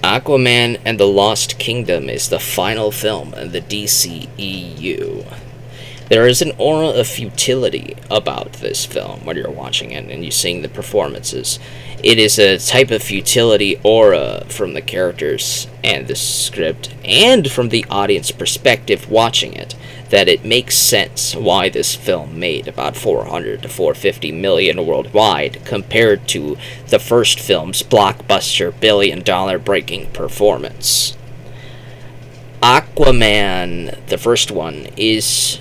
Aquaman and the Lost Kingdom is the final film in the DCEU. There is an aura of futility about this film when you're watching it and you're seeing the performances. It is a type of futility aura from the characters and the script and from the audience perspective watching it that it makes sense why this film made about 400 to 450 million worldwide compared to the first film's blockbuster billion-dollar breaking performance. Aquaman, the first one, is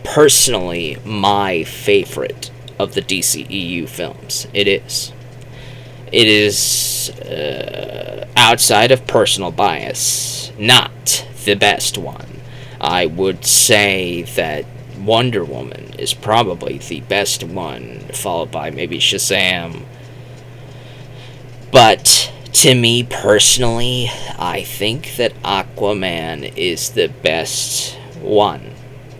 personally my favorite of the DCEU films. It is. It is, outside of personal bias, not the best one. I would say that Wonder Woman is probably the best one, followed by maybe Shazam. But to me personally, I think that Aquaman is the best one.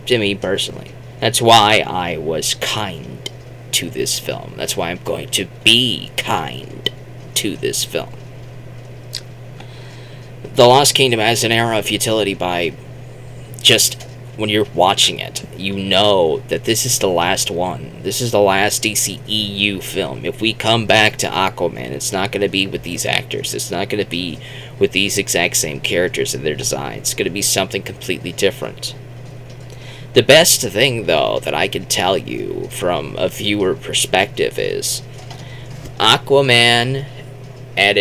To me personally. That's why I was kind to this film. That's why I'm going to be kind to this film. The Lost Kingdom has an era of futility by just when you're watching it, you know that this is the last one. This is the last DCEU film. If we come back to Aquaman, it's not going to be with these actors. It's not going to be with these exact same characters and their designs. It's going to be something completely different. The best thing, though, that I can tell you from a viewer perspective is Aquaman and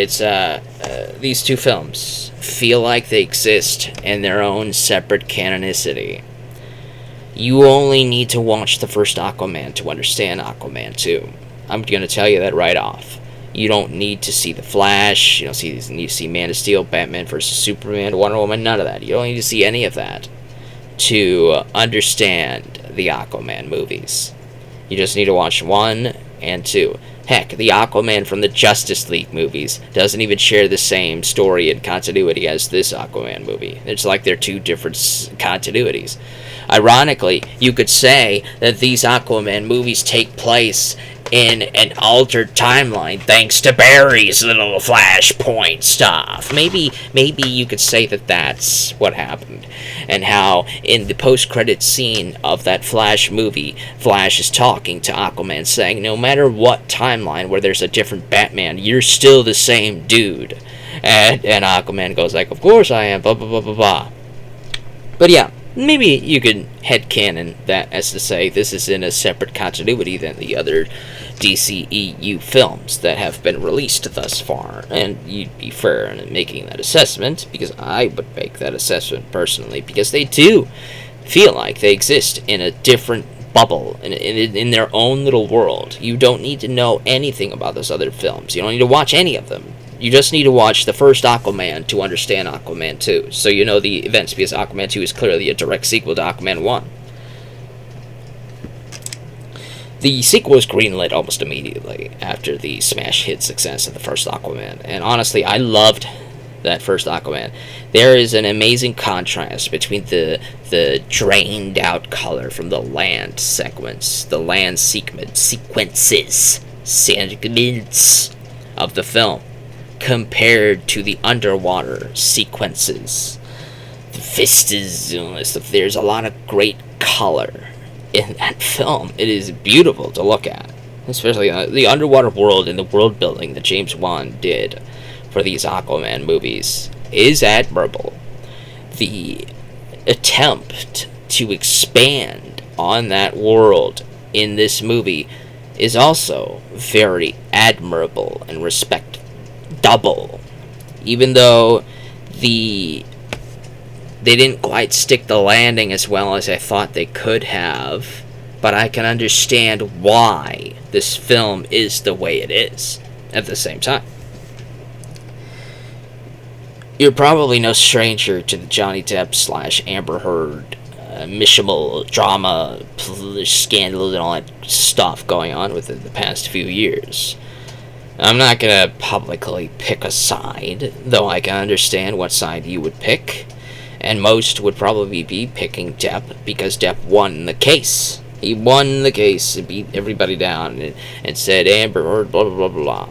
these two films feel like they exist in their own separate canonicity. You only need to watch the first Aquaman to understand Aquaman 2. I'm going to tell you that right off. You don't need to see The Flash, you don't need to see Man of Steel, Batman vs. Superman, Wonder Woman, none of that. You don't need to see any of that to understand the Aquaman movies. You just need to watch 1 and 2. Heck, the Aquaman from the Justice League movies doesn't even share the same story and continuity as this Aquaman movie. It's like they're two different continuities. Ironically, you could say that these Aquaman movies take place in an altered timeline thanks to Barry's little Flashpoint stuff. Maybe you could say that that's what happened. And how in the post-credit scene of that Flash movie, Flash is talking to Aquaman saying, no matter what timeline where there's a different Batman, you're still the same dude. And Aquaman goes like, of course I am, blah blah blah blah blah. But yeah, maybe you could headcanon that as to say this is in a separate continuity than the other DCEU films that have been released thus far, and you'd be fair in making that assessment, because I would make that assessment personally, because they do feel like they exist in a different bubble, in their own little world. You don't need to know anything about those other films. You don't need to watch any of them. You just need to watch the first Aquaman to understand Aquaman 2, so you know the events, because Aquaman 2 is clearly a direct sequel to Aquaman 1. The sequel was greenlit almost immediately after the smash hit success of the first Aquaman, and honestly, I loved that first Aquaman. There is an amazing contrast between the drained out color from the land sequences segments of the film compared to the underwater sequences. The vistas, there's a lot of great color in that film. It is beautiful to look at, especially the underwater world and the world building that James Wan did for these Aquaman movies is admirable. The attempt to expand on that world in this movie is also very admirable and respectable, even though they didn't quite stick the landing as well as I thought they could have, but I can understand why this film is the way it is at the same time. You're probably no stranger to the Johnny Depp / Amber Heard miscible drama, scandal, and all that stuff going on within the past few years. I'm not going to publicly pick a side, though I can understand what side you would pick. And most would probably be picking Depp because Depp won the case. He won the case and beat everybody down and said Amber Heard, blah, blah, blah, blah.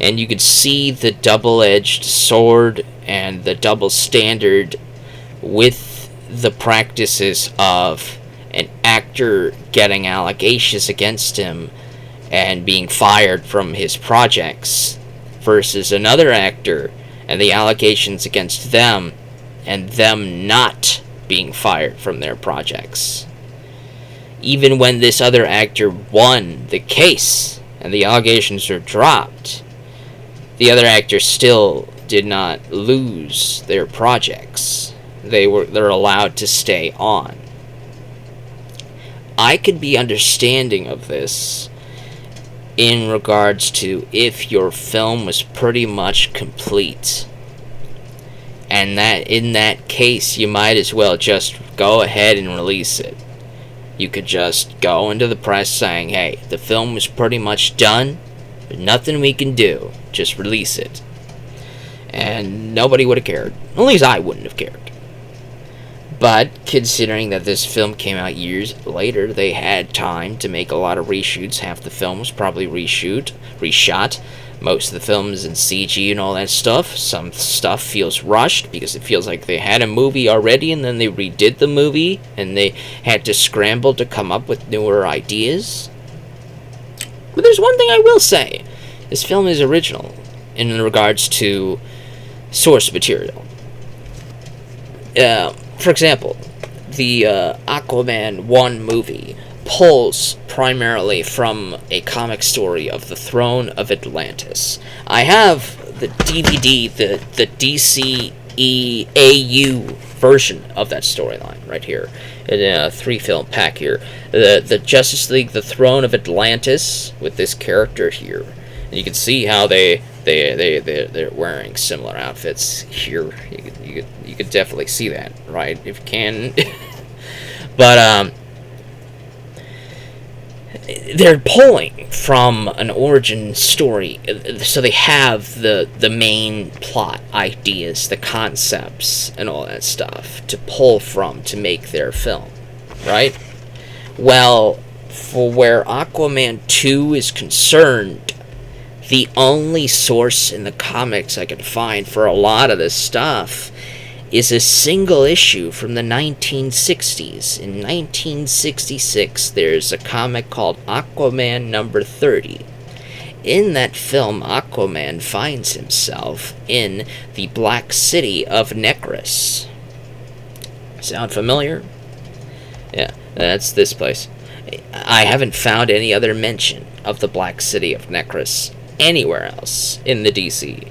And you could see the double-edged sword and the double standard with the practices of an actor getting allegations against him and being fired from his projects versus another actor and the allegations against them and them not being fired from their projects. Even when this other actor won the case and the allegations were dropped, the other actor still did not lose their projects. They're allowed to stay on. I could be understanding of this in regards to if your film was pretty much complete. And that in that case, you might as well just go ahead and release it. You could just go into the press saying, hey, the film was pretty much done. There's nothing we can do. Just release it. And nobody would have cared. At least I wouldn't have cared. But considering that this film came out years later, they had time to make a lot of reshoots. Half the film was probably reshot. Most of the film is in CG and all that stuff. Some stuff feels rushed because it feels like they had a movie already and then they redid the movie and they had to scramble to come up with newer ideas. But there's one thing I will say. This film is original in regards to source material. For example, the Aquaman 1 movie pulls primarily from a comic story of the Throne of Atlantis. I have the DVD, the DCEAU version of that storyline right here, in a 3-film pack here. The Justice League, the Throne of Atlantis, with this character here. And you can see how they're wearing similar outfits here. You could definitely see that, right? If you can. But they're pulling from an origin story, so they have the main plot ideas, the concepts, and all that stuff to pull from to make their film, right? Well, for where Aquaman 2 is concerned, the only source in the comics I could find for a lot of this stuff is a single issue from the 1960s. In 1966, there's a comic called Aquaman number 30. In that film, Aquaman finds himself in the Black City of Necros. Sound familiar? Yeah, that's this place. I haven't found any other mention of the Black City of Necros anywhere else in the DC.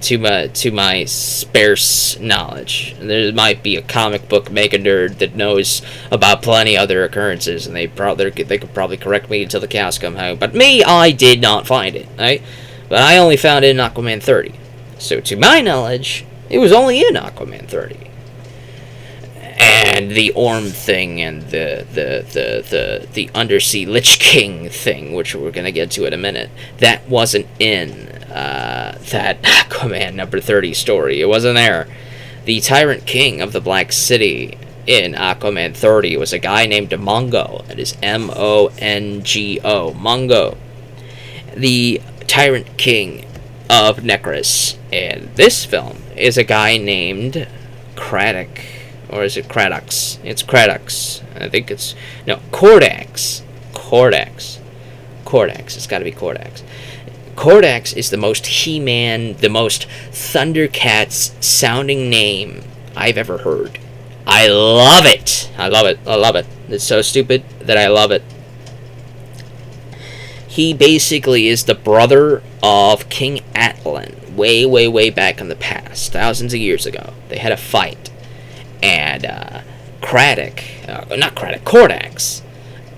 To my sparse knowledge. There might be a comic book mega nerd that knows about plenty other occurrences, and they could probably correct me until the cows come home. But me, I did not find it, right? But I only found it in Aquaman 30. So to my knowledge, it was only in Aquaman 30. And the Orm thing and the Undersea Lich King thing, which we're gonna get to in a minute, that wasn't in that Aquaman number 30 story. It wasn't there. The Tyrant King of the Black City in Aquaman 30 was a guy named Mongo. That is Mongo. Mongo. The Tyrant King of Necros in this film is a guy named Craddock. Or is it Craddox? It's Craddox. I think it's... No, Cordax. Cordax. It's gotta be Cordax. Cordax is the most He-Man, the most Thundercats sounding name I've ever heard. I love it! I love it. It's so stupid that I love it. He basically is the brother of King Atlan, way back in the past, thousands of years ago. They had a fight. And Cordax,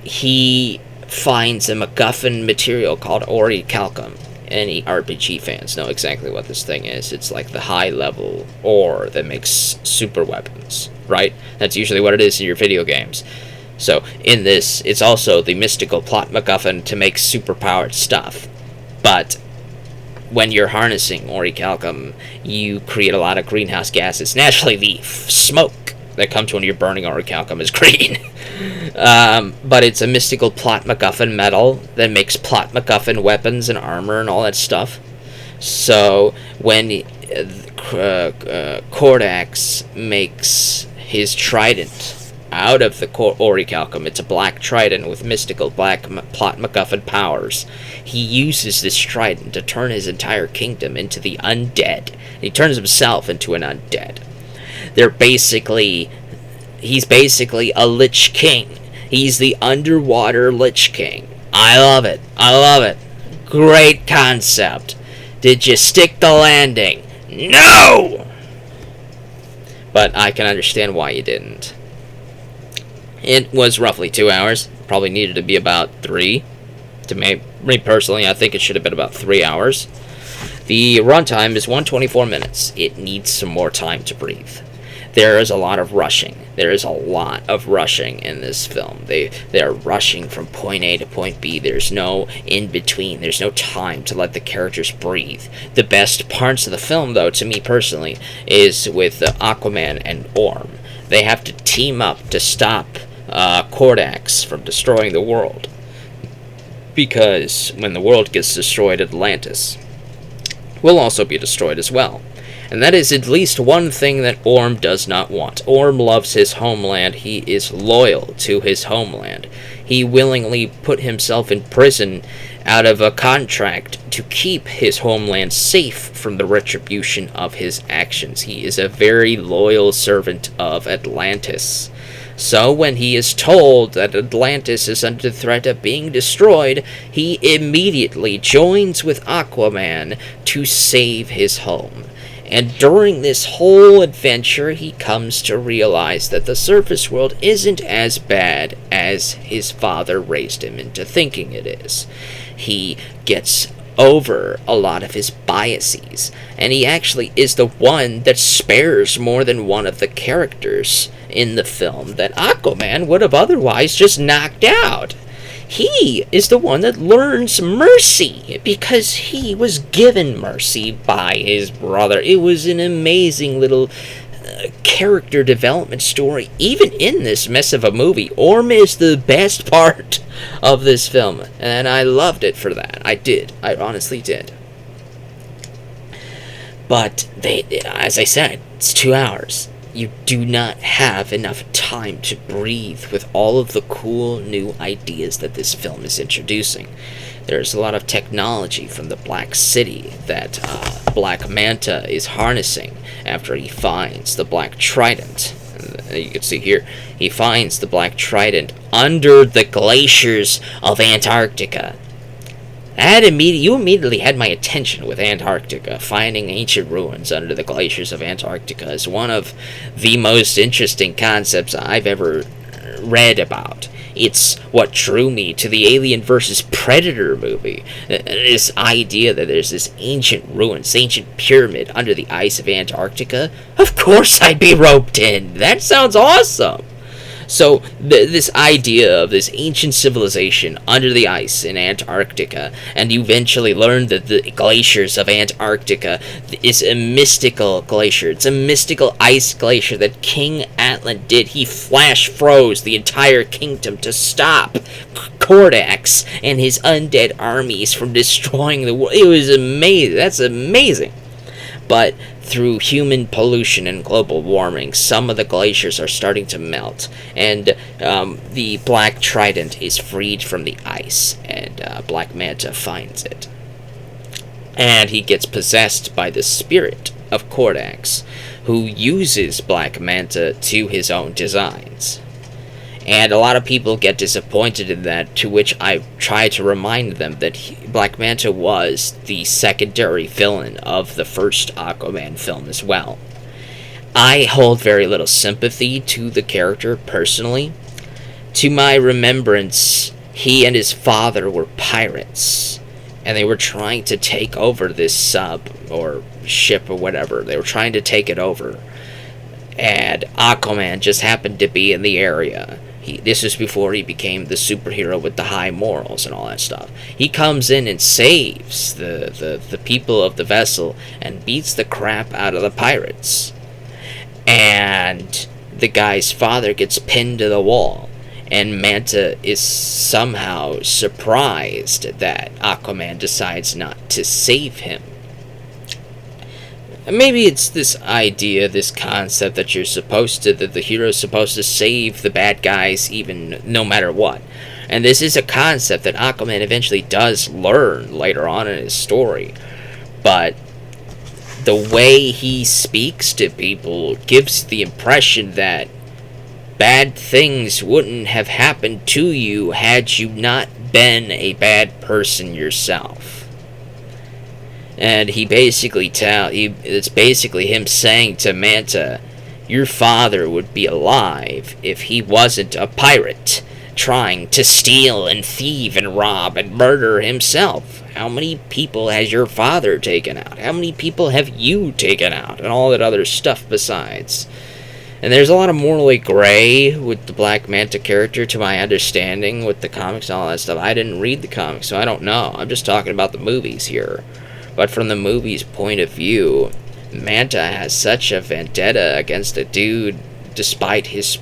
he finds a MacGuffin material called orichalcum. Any RPG fans know exactly what this thing is. It's like the high-level ore that makes super weapons, right? That's usually what it is in your video games. So, in this, it's also the mystical plot MacGuffin to make super-powered stuff. But when you're harnessing orichalcum, you create a lot of greenhouse gases. Naturally, the smoke that comes when you're burning orichalcum is green. But it's a mystical plot MacGuffin metal that makes plot MacGuffin weapons and armor and all that stuff. So when Kordax makes his trident out of the orichalcum, it's a black trident with mystical black plot MacGuffin powers. He uses this trident to turn his entire kingdom into the undead. He turns himself into an undead. He's basically a Lich King. He's the underwater Lich King. I love it. I love it. Great concept. Did you stick the landing? No! But I can understand why you didn't. It was roughly 2 hours. Probably needed to be about 3. To me personally, I think it should have been about 3 hours. The runtime is 124 minutes. It needs some more time to breathe. There is a lot of rushing. There is a lot of rushing in this film. They're rushing from point A to point B. There's no in between. There's no time to let the characters breathe. The best parts of the film, though, to me personally, is with Aquaman and Orm. They have to team up to stop Kordax from destroying the world. Because when the world gets destroyed, Atlantis will also be destroyed as well. And that is at least one thing that Orm does not want. Orm loves his homeland. He is loyal to his homeland. He willingly put himself in prison out of a contract to keep his homeland safe from the retribution of his actions. He is a very loyal servant of Atlantis. So when he is told that Atlantis is under threat of being destroyed, he immediately joins with Aquaman to save his home. And during this whole adventure, he comes to realize that the surface world isn't as bad as his father raised him into thinking it is. He gets over a lot of his biases, and he actually is the one that spares more than one of the characters in the film that Aquaman would have otherwise just knocked out. He is the one that learns mercy because he was given mercy by his brother. It was an amazing little character development story, even in this mess of a movie. Orm is the best part of this film, and I loved it for that. I did. I honestly did. But as I said, it's 2 hours. You do not have enough time to breathe with all of the cool new ideas that this film is introducing. There's a lot of technology from the Black City that Black Manta is harnessing after he finds the Black Trident. You can see here, he finds the Black Trident under the glaciers of Antarctica. You immediately had my attention with Antarctica. Finding ancient ruins under the glaciers of Antarctica is one of the most interesting concepts I've ever read about. It's what drew me to the Alien vs. Predator movie. This idea that there's this ancient ruins, ancient pyramid under the ice of Antarctica. Of course I'd be roped in. That sounds awesome. So this idea of this ancient civilization under the ice in Antarctica, and you eventually learn that the glaciers of Antarctica is a mystical glacier. It's a mystical ice glacier that King Atlan did. He flash froze the entire kingdom to stop Kordax and his undead armies from destroying the world. It was amazing. That's amazing. But through human pollution and global warming, some of the glaciers are starting to melt, and the Black Trident is freed from the ice, and Black Manta finds it. And he gets possessed by the spirit of Kordax, who uses Black Manta to his own designs. And a lot of people get disappointed in that, to which I try to remind them that Black Manta was the secondary villain of the first Aquaman film as well. I hold very little sympathy to the character personally. To my remembrance, he and his father were pirates, and they were trying to take over this sub or ship or whatever. They were trying to take it over, and Aquaman just happened to be in the area. This is before he became the superhero with the high morals and all that stuff. He comes in and saves the people of the vessel and beats the crap out of the pirates. And the guy's father gets pinned to the wall, and Manta is somehow surprised that Aquaman decides not to save him. Maybe it's this idea, this concept that that the hero's supposed to save the bad guys even no matter what. And this is a concept that Aquaman eventually does learn later on in his story. But the way he speaks to people gives the impression that bad things wouldn't have happened to you had you not been a bad person yourself. And it's basically him saying to Manta, your father would be alive if he wasn't a pirate, trying to steal and thieve and rob and murder himself. How many people has your father taken out? How many people have you taken out? And all that other stuff besides. And there's a lot of morally gray with the Black Manta character, to my understanding, with the comics and all that stuff. I didn't read the comics, so I don't know. I'm just talking about the movies here. But from the movie's point of view, Manta has such a vendetta against a dude, despite his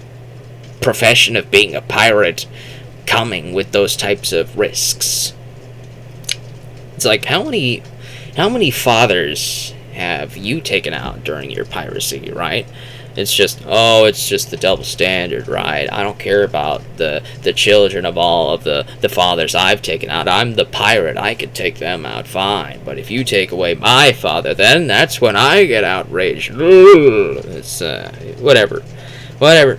profession of being a pirate, coming with those types of risks. It's like, how many fathers have you taken out during your piracy, right? It's just the double standard, right? I don't care about the children of all of the fathers I've taken out. I'm the pirate. I could take them out fine. But if you take away my father, then that's when I get outraged. It's, whatever. But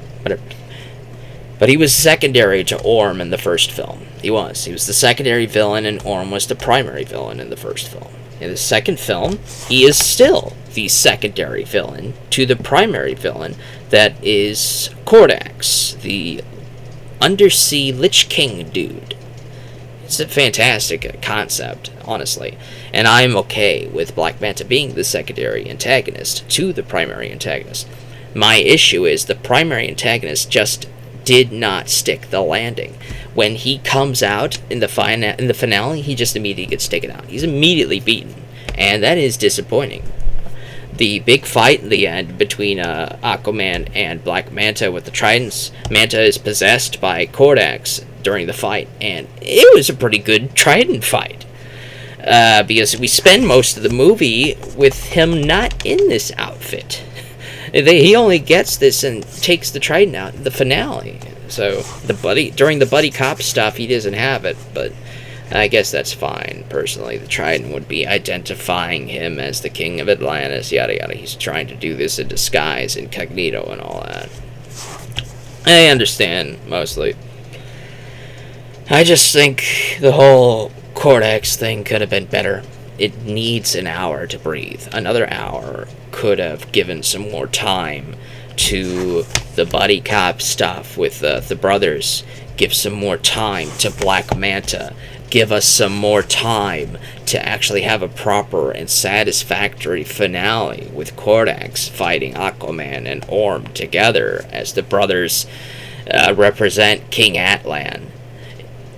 he was secondary to Orm in the first film. He was the secondary villain, and Orm was the primary villain in the first film. In the second film, he is still the secondary villain to the primary villain, that is Kordax, the undersea Lich King dude. It's a fantastic concept, honestly. And I'm okay with Black Manta being the secondary antagonist to the primary antagonist. My issue is the primary antagonist just did not stick the landing. When he comes out in the finale, he just immediately gets taken out. He's immediately beaten, and that is disappointing. The big fight in the end between Aquaman and Black Manta with the tridents, Manta is possessed by Kordax during the fight, and it was a pretty good trident fight. Because we spend most of the movie with him not in this outfit. He only gets this and takes the trident out in the finale. So during the buddy cop stuff, he doesn't have it, but I guess that's fine. Personally, the trident would be identifying him as the king of Atlantis, yada yada. He's trying to do this in disguise, incognito, and all that. I understand mostly. I just think the whole Kordax thing could have been better. It needs an hour to breathe. Another hour could have given some more time to the buddy cop stuff with the brothers. Give some more time to Black Manta. Give us some more time to actually have a proper and satisfactory finale with Kordax fighting Aquaman and Orm together as the brothers represent King Atlan.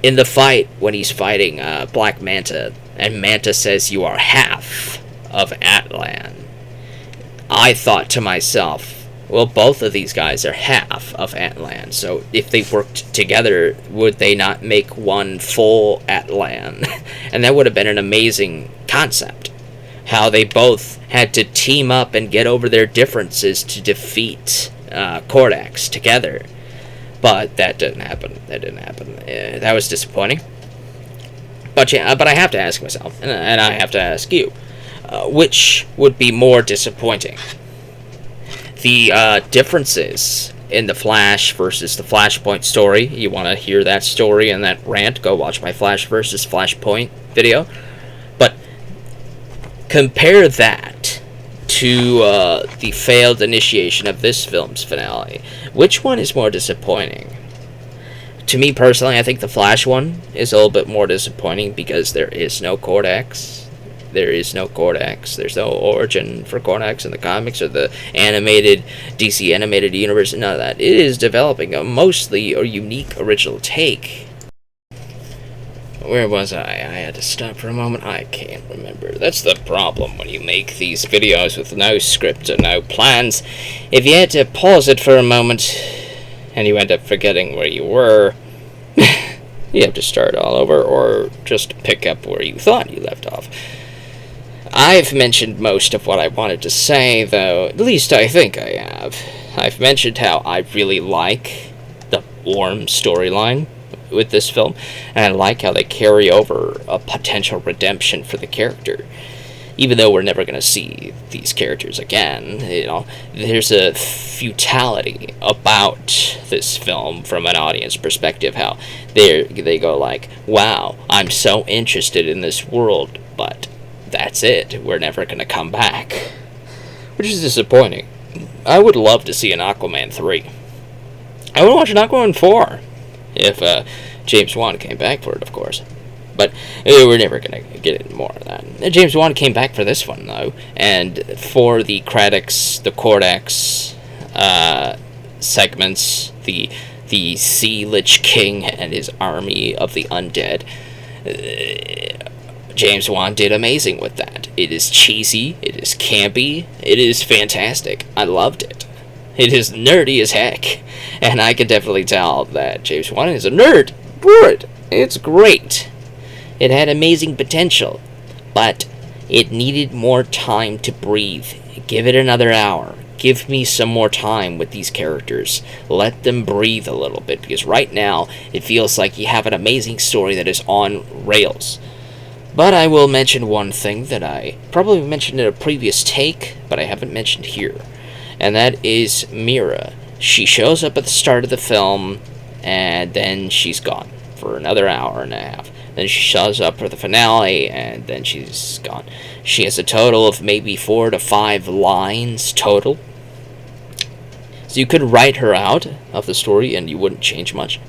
In the fight, when he's fighting Black Manta, and Manta says, "You are half of Atlan," I thought to myself, well, both of these guys are half of Atlan, so if they worked together, would they not make one full Atlan? And that would have been an amazing concept. How they both had to team up and get over their differences to defeat Kordax together. But that didn't happen. That was disappointing. But I have to ask myself, and I have to ask you, which would be more disappointing? The differences in the Flash versus the Flashpoint story. You want to hear that story and that rant? Go watch my Flash versus Flashpoint video. But compare that to the failed initiation of this film's finale. Which one is more disappointing? To me personally, I think the Flash one is a little bit more disappointing because there is no Kordax. There's no origin for Kordax in the comics or the DC animated universe, none of that. It is developing a unique original take. Where was I? I had to stop for a moment. I can't remember. That's the problem when you make these videos with no script or no plans. If you had to pause it for a moment and you end up forgetting where you were, you have to start all over or just pick up where you thought you left off. I've mentioned most of what I wanted to say, though. At least I think I have. I've mentioned how I really like the Orm storyline with this film, and I like how they carry over a potential redemption for the character. Even though we're never going to see these characters again, there's a futility about this film from an audience perspective, how they go like, wow, I'm so interested in this world, but that's it, we're never going to come back. Which is disappointing. I would love to see an Aquaman 3. I would watch an Aquaman 4, if James Wan came back for it, of course. But we're never going to get any more of that. James Wan came back for this one, though, and for the Codex segments, the Sea Lich King and his army of the undead, James Wan did amazing with that. It is cheesy, it is campy, it is fantastic. I loved it. It is nerdy as heck, and I can definitely tell that James Wan is a nerd for it. It's great. It had amazing potential, but it needed more time to breathe. Give it another hour. Give me some more time with these characters. Let them breathe a little bit, because right now it feels like you have an amazing story that is on rails. But I will mention one thing that I probably mentioned in a previous take, but I haven't mentioned here, and that is Mira. She shows up at the start of the film, and then she's gone for another hour and a half. Then she shows up for the finale, and then she's gone. She has a total of maybe 4 to 5 lines total. So you could write her out of the story, and you wouldn't change much.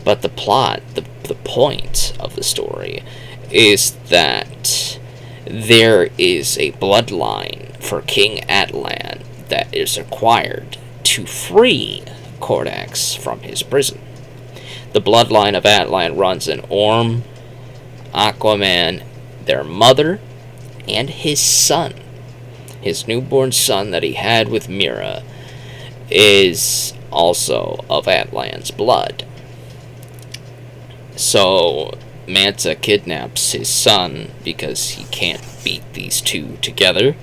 But the plot, the point of the story, is that there is a bloodline for King Atlan that is required to free Codex from his prison. The bloodline of Atlan runs in Orm, Aquaman, their mother, and his son. His newborn son that he had with Mira is also of Atlan's blood. So Manta kidnaps his son because he can't beat these two together,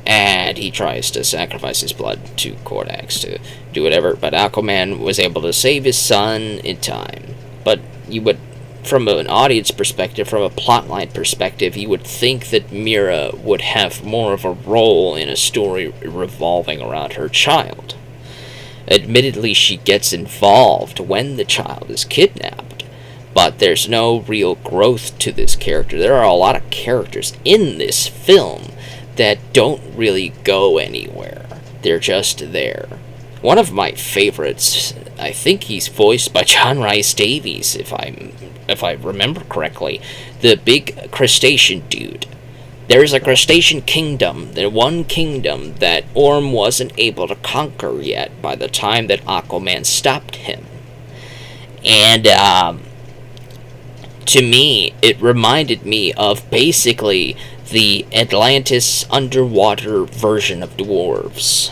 and he tries to sacrifice his blood to Codex to do whatever, but Aquaman was able to save his son in time. But you would, from an audience perspective, from a plotline perspective, you would think that Mira would have more of a role in a story revolving around her child. Admittedly, she gets involved when the child is kidnapped, but there's no real growth to this character. There are a lot of characters in this film that don't really go anywhere. They're just there. One of my favorites, I think he's voiced by John Rhys Davies, if I remember correctly, the big crustacean dude. There's a crustacean kingdom, the one kingdom that Orm wasn't able to conquer yet by the time that Aquaman stopped him. And to me, it reminded me of basically the Atlantis underwater version of dwarves.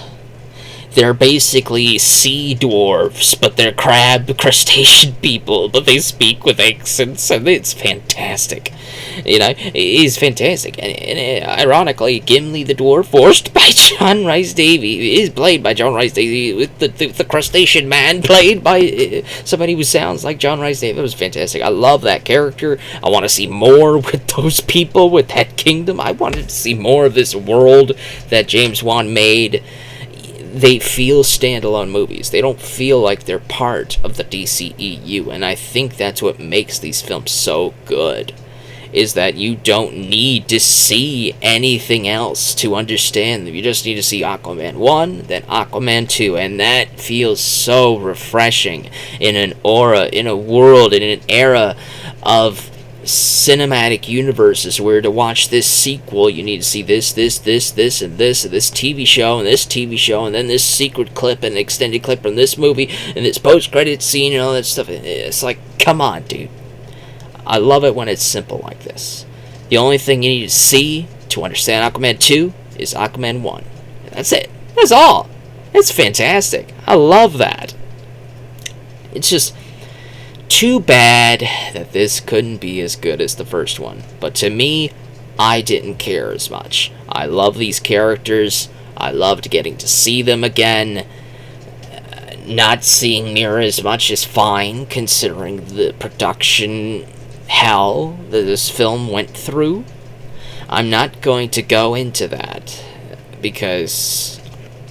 They're basically sea dwarves, but they're crab crustacean people, but they speak with accents, and it's fantastic. He's fantastic. And ironically, Gimli the dwarf, voiced by John Rhys Davies, is played by John Rhys Davies, with the crustacean man played by somebody who sounds like John Rhys Davies. It was fantastic. I love that character. I want to see more with those people, with that kingdom. I wanted to see more of this world that James Wan made. They feel standalone movies. They don't feel like they're part of the DCEU, and I think that's what makes these films so good, is that you don't need to see anything else to understand them. You just need to see Aquaman 1, then Aquaman 2, and that feels so refreshing in an aura, in a world, in an era of cinematic universes where to watch this sequel you need to see this, and this TV show, and this TV show, and then this secret clip and extended clip from this movie, and this post-credit scene and all that stuff. It's like, come on, dude. I love it when it's simple like this. The only thing you need to see to understand Aquaman 2 is Aquaman 1. That's it. That's all. It's fantastic. I love that. It's just too bad that this couldn't be as good as the first one. But to me, I didn't care as much. I love these characters. I loved getting to see them again. Not seeing near as much is fine, considering the production hell that this film went through. I'm not going to go into that, because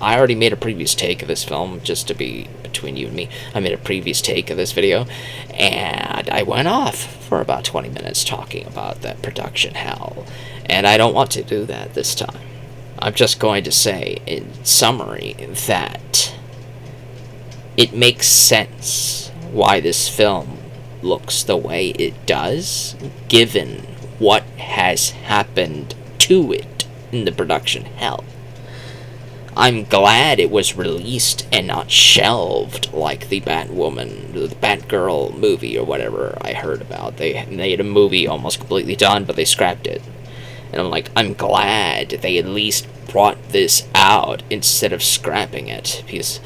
I already made a previous take of this film, just to be between you and me. I made a previous take of this video, and I went off for about 20 minutes talking about that production hell, and I don't want to do that this time. I'm just going to say, in summary, that it makes sense why this film looks the way it does, given what has happened to it in the production hell. I'm glad it was released and not shelved like the Batwoman, the Batgirl movie or whatever I heard about. They made a movie almost completely done, but they scrapped it. And I'm like, I'm glad they at least brought this out instead of scrapping it, because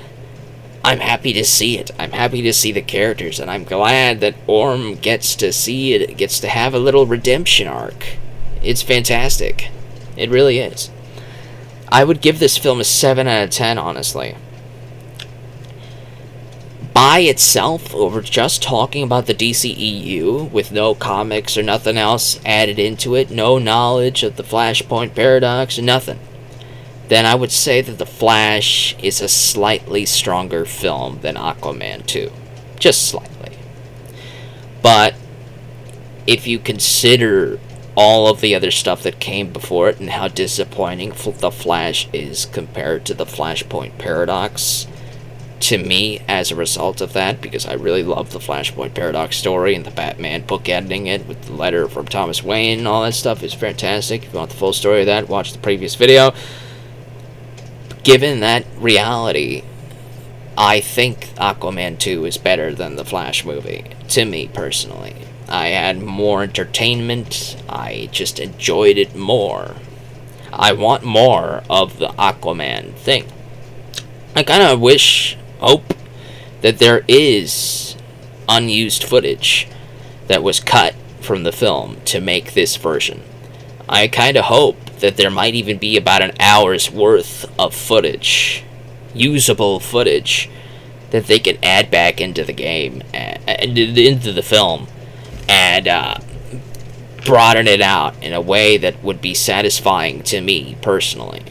I'm happy to see it. I'm happy to see the characters, and I'm glad that Orm gets to see it, gets to have a little redemption arc. It's fantastic. It really is. I would give this film a 7 out of 10, honestly. By itself, over just talking about the DCEU, with no comics or nothing else added into it, no knowledge of the Flashpoint Paradox, or nothing, then I would say that The Flash is a slightly stronger film than Aquaman 2. Just slightly. But if you consider all of the other stuff that came before it and how disappointing The Flash is compared to the Flashpoint Paradox, to me, as a result of that, because I really love the Flashpoint Paradox story and the Batman book ending it with the letter from Thomas Wayne and all that stuff is fantastic. If you want the full story of that, watch the previous video. Given that reality, I think Aquaman 2 is better than the Flash movie, to me personally. I had more entertainment, I just enjoyed it more. I want more of the Aquaman thing. I kind of hope that there is unused footage that was cut from the film to make this version. I kind of hope that there might even be about an hour's worth of footage, usable footage, that they can add back into the game, and into the film, and broaden it out in a way that would be satisfying to me personally.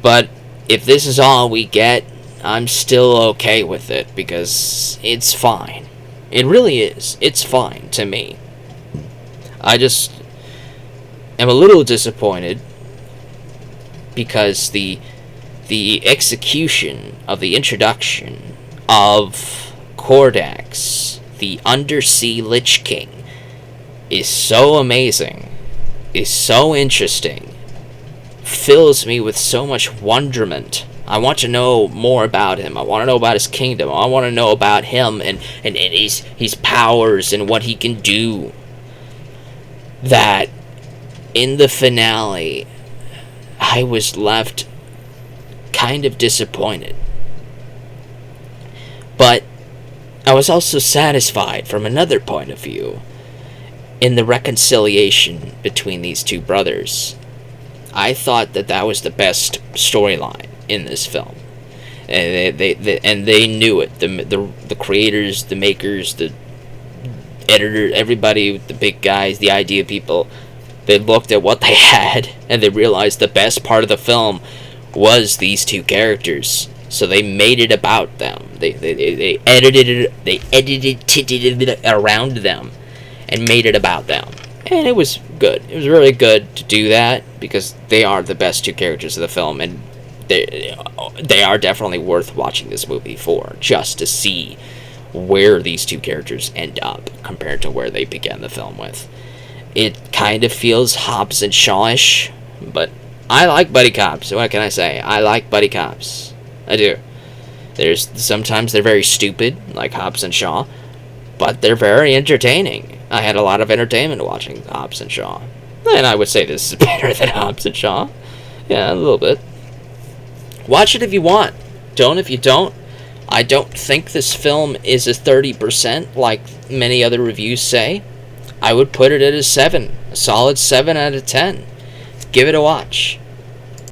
But if this is all we get, I'm still okay with it, because it's fine. It really is. It's fine to me. I just am a little disappointed because the execution of the introduction of Kordax, the Undersea Lich King, is so amazing, is so interesting, fills me with so much wonderment. I want to know more about him. I want to know about his kingdom. I want to know about him and his powers and what he can do. That in the finale, I was left kind of disappointed. But I was also satisfied from another point of view in the reconciliation between these two brothers. I thought that was the best storyline in this film, and they knew it. The creators, the makers, the editor, everybody, the big guys, the idea people, they looked at what they had and they realized the best part of the film was these two characters. So they made it about them. They edited it around them and made it about them. And it was good. It was really good to do that, because they are the best two characters of the film, and they are definitely worth watching this movie for, just to see where these two characters end up compared to where they began the film with. It kind of feels Hobbs and Shaw-ish, but I like buddy cops. What can I say? I like buddy cops. I do. Sometimes they're very stupid, like Hobbs and Shaw, but they're very entertaining. I had a lot of entertainment watching Hobbs and Shaw. And I would say this is better than Hobbs and Shaw. Yeah, a little bit. Watch it if you want. Don't if you don't. I don't think this film is a 30% like many other reviews say. I would put it at a 7 A solid 7 out of 10. Give it a watch.